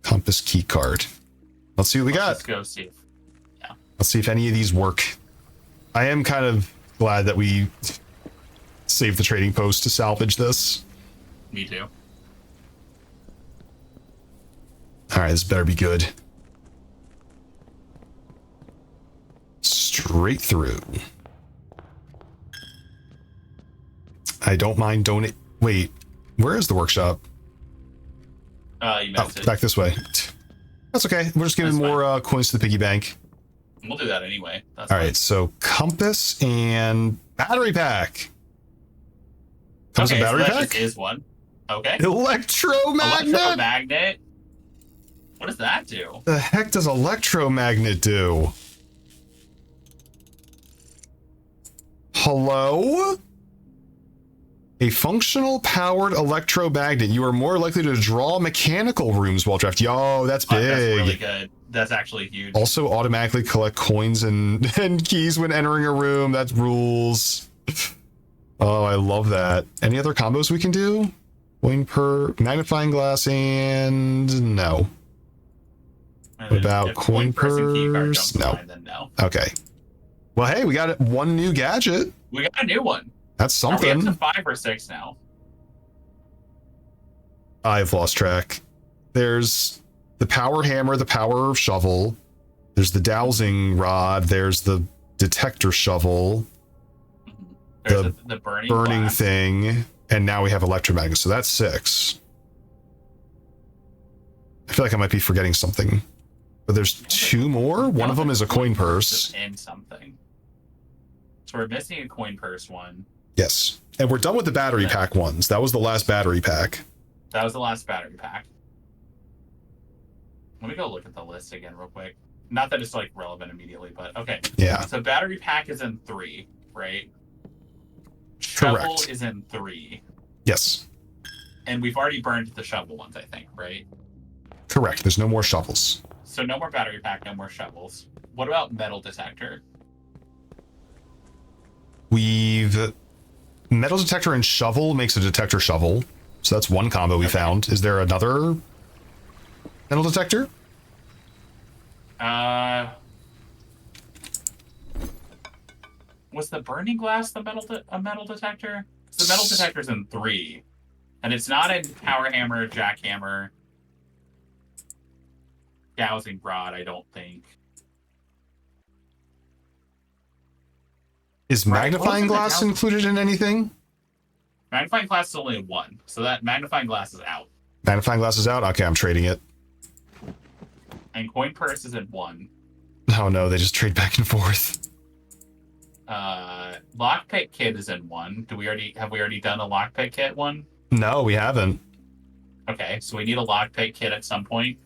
compass, key card. Let's see what we got. Let's go see. Yeah. Let's see if any of these work. I am kind of glad that we saved the trading post to salvage this. Me too. All right, this better be good. Straight through. I don't mind donate. Wait, where is the workshop? You missed it. Back this way. That's okay. We're just giving more coins to the piggy bank. We'll do that anyway. That's all fine. right, so compass and battery pack. Comes a battery pack? Is one. Okay. Electromagnet. Electromagnet. What does that do? The heck does electromagnet do? Hello? A functional powered electromagnet. You are more likely to draw mechanical rooms while draft. Yo, that's big. That's really good. That's actually huge. Also automatically collect coins and keys when entering a room. That rules. Oh, I love that. Any other combos we can do? Coin per magnifying glass and no. About coin purse? No. No. Okay. Well, hey, we got one new gadget. We got a new one. That's something. Are we up to 5 or 6 now? I've lost track. There's the power hammer, the power shovel. There's the dowsing rod. There's the detector shovel. There's the burning thing. And now we have electromagnet. So that's 6. I feel like I might be forgetting something. But there's two more. One of them is a coin purse. And something. So we're missing a coin purse one. Yes. And we're done with the battery pack ones. That was the last battery pack. That was the last battery pack. Let me go look at the list again real quick. Not that it's like relevant immediately, but okay. Yeah. So battery pack is in 3, right? Shovel Correct. is in 3. Yes. And we've already burned the shovel ones, I think, right? Correct. There's no more shovels. So no more battery pack, no more shovels. What about metal detector? Metal detector and shovel makes a detector shovel. So that's one combo we found. Is there another metal detector? Was the burning glass a metal detector? The metal detector's in 3. And it's not in power hammer, jackhammer, dowsing rod, I don't think. Is magnifying glass included in anything? Magnifying glass is only in 1, so that magnifying glass is out. Magnifying glass is out? Okay, I'm trading it. And coin purse is in 1. Oh no, they just trade back and forth. Lockpick kit is in 1. Have we already done a lockpick kit one? No, we haven't. Okay, so we need a lockpick kit at some point.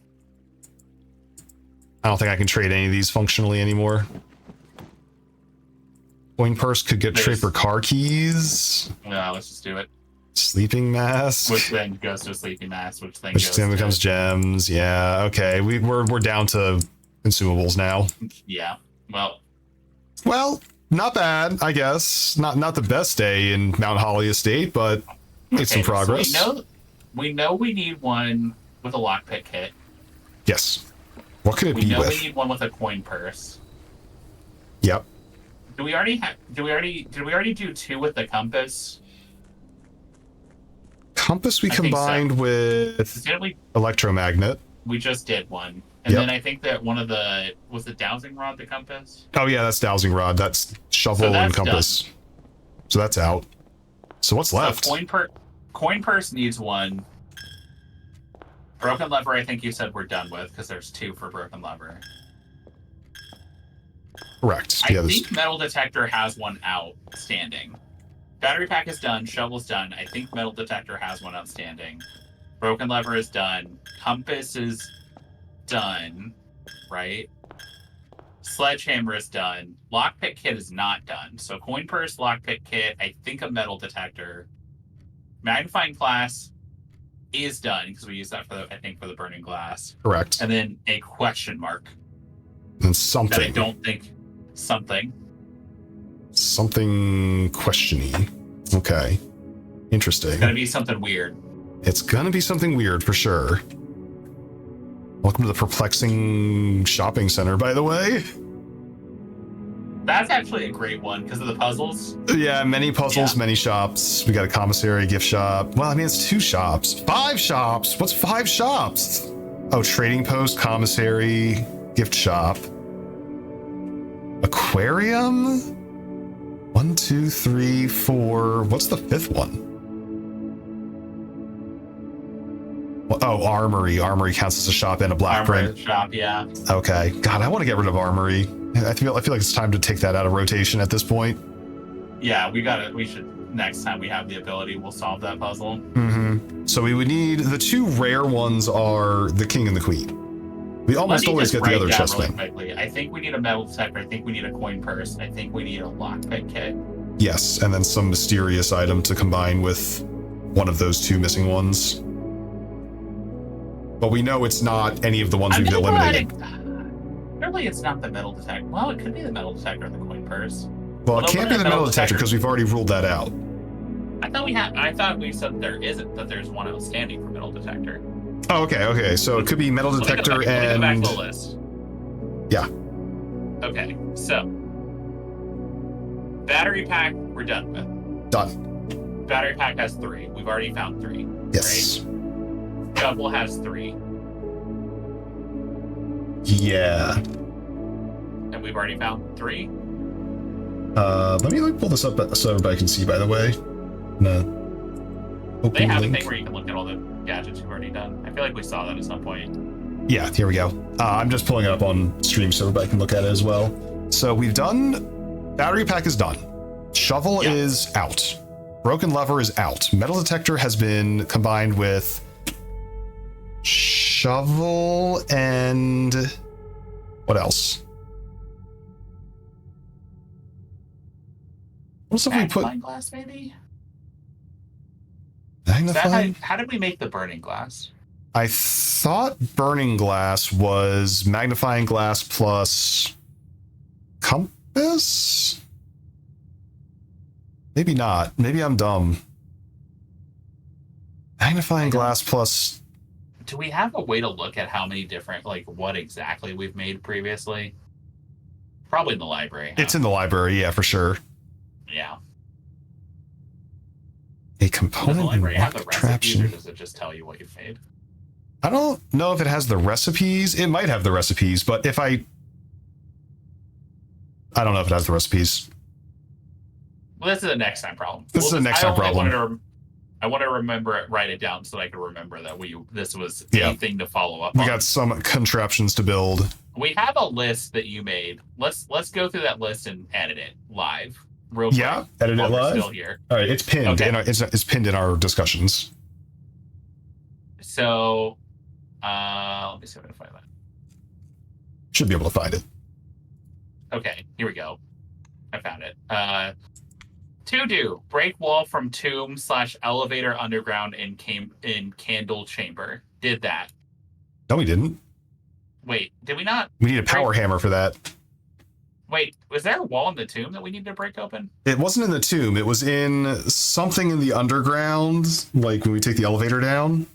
I don't think I can trade any of these functionally anymore. Coin purse could get Traper car keys. No, let's just do it. Sleeping mask. Which then goes to a sleeping mask, which then becomes gems. Yeah, okay. We're down to consumables now. Yeah. Well, not bad, I guess. Not the best day in Mount Holly Estate, but made some progress. So we know we need one with a lockpick kit. Yes. What could it be with? We know we need one with a coin purse. Yep. Did we already do 2 with the compass? Compass we combined with electromagnet. We just did one. And then I think that one of was the dowsing rod the compass? Oh yeah, that's dowsing rod. That's shovel and compass. Done. So that's out. So what's left? Coin purse needs 1. Broken lever, I think you said we're done with, because there's 2 for broken lever. Correct. I think metal detector has 1 outstanding. Battery pack is done. Shovel's done. I think metal detector has 1 outstanding. Broken lever is done. Compass is done. Right? Sledgehammer is done. Lockpick kit is not done. So coin purse, lockpick kit, I think a metal detector. Magnifying glass is done, because we used that for the burning glass. Correct. And then a question mark. And something. That I don't think... Something questiony. Okay. Interesting. It's gonna be something weird. It's gonna be something weird for sure. Welcome to the perplexing shopping center, by the way. That's actually a great one because of the puzzles. Yeah, many puzzles, many shops. We got a commissary, gift shop. Well, I mean, it's 2 shops. 5 shops! What's 5 shops? Oh, trading post, commissary, gift shop. Aquarium? 1, 2, 3, 4. What's the 5th one? Oh, armory. Armory counts as a shop and a black print. Shop, yeah. Okay. God, I want to get rid of armory. I feel like it's time to take that out of rotation at this point. Yeah, we should, next time we have the ability, we'll solve that puzzle. Mm-hmm. So we would need, the 2 rare ones are the king and the queen. We almost always get the other chest thing. Quickly. I think we need a metal detector. I think we need a coin purse. I think we need a lockpick kit. Yes, and then some mysterious item to combine with one of those 2 missing ones. But we know it's not any of the ones we've eliminated. Surely it's not the metal detector. Well, it could be the metal detector and the coin purse. Well, it can't be the metal detector because we've already ruled that out. I thought we said that there's 1 outstanding for metal detector. Oh, okay. So it could be metal detector and... Let me go back to the list. Yeah. Okay, so... Battery pack, we're done with. Done. Battery pack has 3. We've already found 3. Yes. Right? Shovel has 3. Yeah. And we've already found 3? Let me pull this up so everybody can see, by the way. They have a thing where you can look at all the gadgets you've already done. I feel like we saw that at some point. Yeah, here we go. I'm just pulling it up on stream so everybody can look at it as well. So we've done, battery pack is done. Shovel is out. Broken lever is out. Metal detector has been combined with shovel and what else? What if we put Magnifying glass, maybe? magnifying? How did we make the burning glass? I thought burning glass was magnifying glass plus compass? Maybe not. Maybe I'm dumb. Magnifying glass plus... Do we have a way to look at how many different, like, what exactly we've made previously? Probably in the library. Huh? It's in the library, yeah, for sure. Yeah. A Does the component library in have the warp recipes, or contraption. does it just tell you what you've made? I don't know if it has the recipes. It might have the recipes, but if I don't know if it has the recipes. Well, this is a next time problem. This is a next time problem. I want to remember it, write it down so that I can remember that this was Yeah. a thing to follow up We on. got some contraptions to build. We have a list that you made. Let's go through that list and edit it live. Real Yeah, quick, edit it while we're live. Still here. All right, it's pinned. Okay. It's pinned in our discussions. So, let me see if I can find that. Should be able to find it. Okay, here we go. I found it. To do, break wall from tomb / elevator underground in candle chamber. Did that. No, we didn't. Wait, did we not? We need a power hammer for that. Wait, was there a wall in the tomb that we need to break open? It wasn't in the tomb. It was in something in the underground, like when we take the elevator down.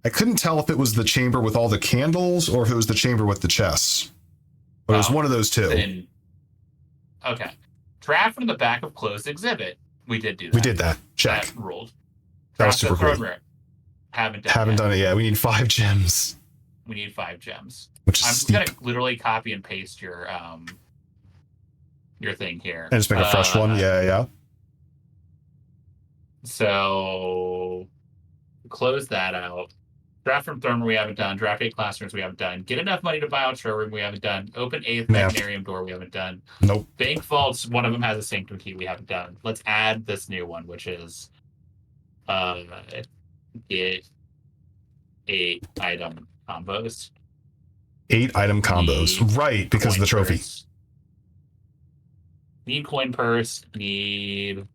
I couldn't tell if it was the chamber with all the candles or if it was the chamber with the chests. But it was one of those two. Okay. Draft from the back of closed exhibit. We did do that. We did that. Check. That ruled. That was Draft super the throne cool. room. Haven't Done it yet. We need 5 gems. We need 5 gems. Which is I'm steep. gonna literally copy and paste your thing here. And just make a fresh one. Yeah. So close that out. Draft from throne room we haven't done. Draft 8 classrooms we haven't done. Get enough money to buy out showroom we haven't done. Open 8th Magnarium door we haven't done. Nope. Bank vaults, one of them has a sanctum key we haven't done. Let's add this new one, which is get 8 item combos. 8 item combos. Right, because of the trophy. Purse. Need coin purse. Need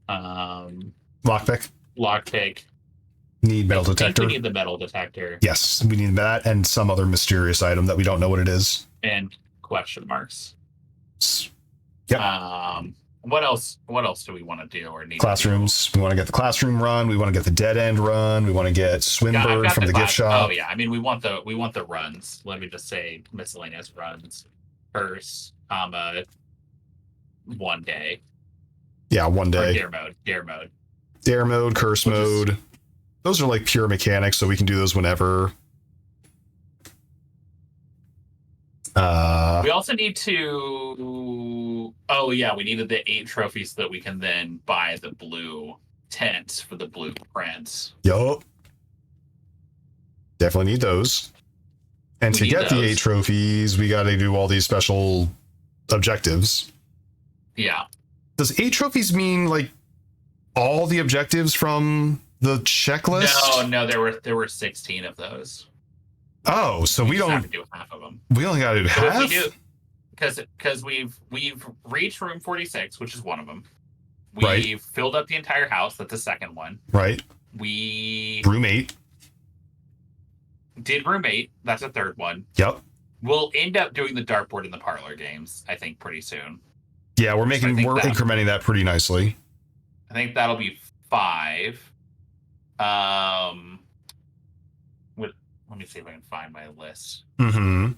Lockpick. lockpick. Need metal I think detector. we need the metal detector. Yes, we need that and some other mysterious item that we don't know what it is. And question marks. Yep. What else do we want to do or need? Classrooms. We want to get the classroom run. We want to get the dead end run. We want to get Swinburne from the gift shop. Oh yeah, I mean we want the runs. Let me just say miscellaneous runs. First, 1 day. Yeah, 1 day. Dare mode. Dare mode, curse mode. Those are like pure mechanics, so we can do those whenever. We also need to. Oh yeah, we needed the 8 trophies so that we can then buy the blue tent for the blueprints. Yup. Definitely need those. And to get the 8 trophies, we got to do all these special objectives. Yeah. Does 8 trophies mean like all the objectives from the checklist? No, there were 16 of those. Oh, so we don't have to do half of them. We only got to do So half. if we do, because we've reached room 46, which is one of them. We've filled up the entire house. That's the second one. Right. We Room 8. did room 8. That's a third one. Yep. We'll end up doing the dartboard in the parlor games, I think, pretty soon. Yeah, we're incrementing that pretty nicely. I think that'll be 5. Let me see if I can find my list. Mm-hmm.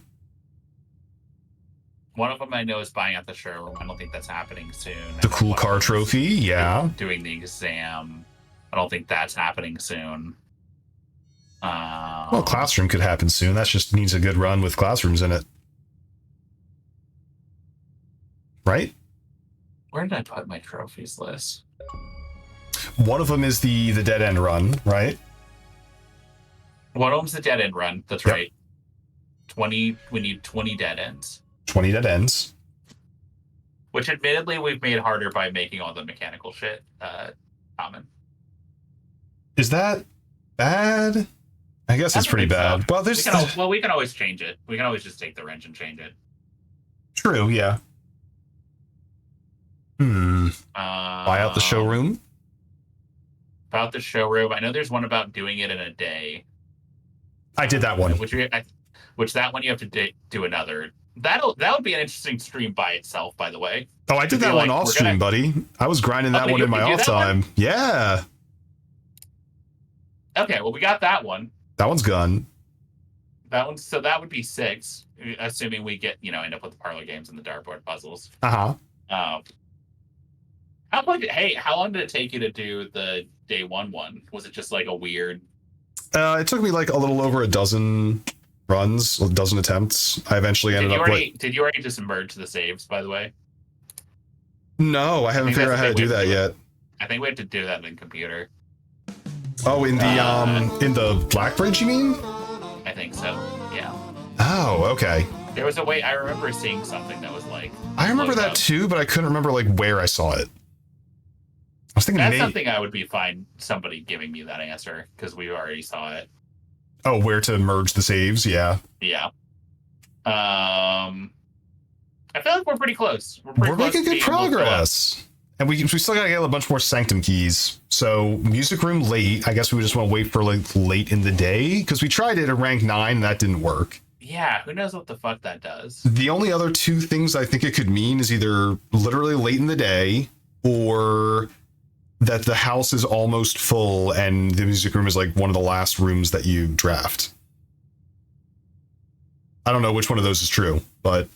One of them I know is buying out the showroom. I don't think that's happening soon. The cool car trophy, yeah. Doing the exam. I don't think that's happening soon. Well, classroom could happen soon. That just needs a good run with classrooms in it. Right? Where did I put my trophies list? One of them is the dead end run, right? One of them's the dead end run. That's Yep. right. 20. We need 20 dead ends. 20 dead ends. Which, admittedly, we've made harder by making all the mechanical shit common. Is that bad? I guess it's pretty bad. So. Well, we can always change it. We can always just take the wrench and change it. True, yeah. Buy out the showroom? About the showroom. I know there's one about doing it in a day. I did that one. Which that one you have to do another. That would be an interesting stream by itself, by the way. Oh, I did that one off stream, buddy. I was grinding that one in my off time. Yeah. Okay, well, we got that one. That one's gone. So that would be 6, assuming we get, end up with the parlor games and the dartboard puzzles. Uh-huh. How long did it take you to do the day one? Was it just like a weird? It took me like a little over a dozen runs, a dozen attempts. I eventually ended up with... Did you already just merge the saves, by the way? No, I haven't figured out how to do that yet. I think we have to do that in the computer. Oh, in the Black Bridge, you mean? I think so, yeah. Oh, okay. There was a way, I remember seeing something that was like... I remember that too, but I couldn't remember like where I saw it. I was thinking that's something I would be fine somebody giving me that answer, because we already saw it. Oh, where to merge the saves? Yeah. Yeah. I feel like we're pretty close. We're making good progress. And we still gotta get a bunch more Sanctum keys. So music room late. I guess we just want to wait for like late in the day, because we tried it at rank 9 and that didn't work. Yeah, who knows what the fuck that does. The only other two things I think it could mean is either literally late in the day, or that the house is almost full and the music room is like one of the last rooms that you draft. I don't know which one of those is true, but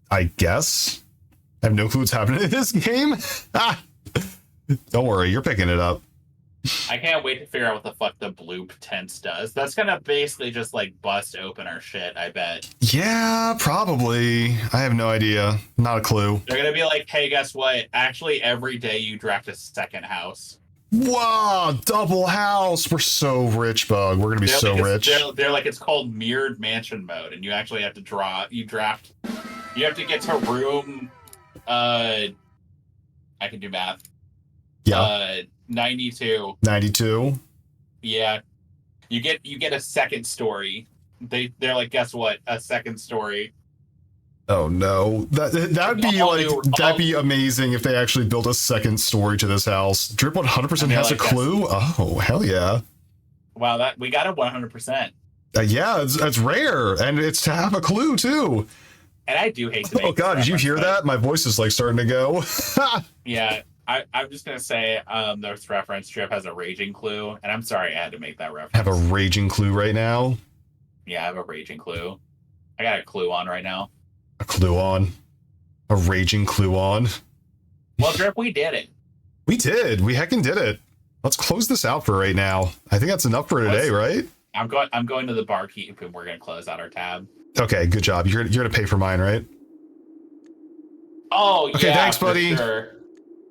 I guess I have no clue what's happening in this game. Don't worry, you're picking it up. I can't wait to figure out what the fuck the bloop tense does. That's gonna basically just like bust open our shit, I bet. Yeah, probably. I have no idea. Not a clue. They're gonna be like, hey, guess what? Actually, every day you draft a second house. Wow, double house. We're so rich, Bug. We're gonna be so rich. They're like, it's called mirrored mansion mode, and you actually have to you have to get to room I can do math. Yeah. 92. 92. Yeah. You get a second story. They're like, guess what? A second story. Oh no. That'd be amazing if they actually built a second story to this house. Drip 100% has a clue? Oh, hell yeah. Wow, we got a 100%. Yeah, it's rare, and it's to have a clue too. And I do hate to make Oh god, did you hear that? My voice is like starting to go. Yeah. I'm just going to say this reference, Drip has a raging clue, and I'm sorry I had to make that reference. I have a raging clue right now. Yeah, I have a raging clue. I got a clue on right now. A clue on. A raging clue on. Well, Drip, we did it. We did. We heckin' did it. Let's close this out for right now. I think that's enough for today, right? I'm going to the barkeep, and we're going to close out our tab. Okay, good job. You're gonna pay for mine, right? Oh, okay, yeah. thanks, buddy. For sure.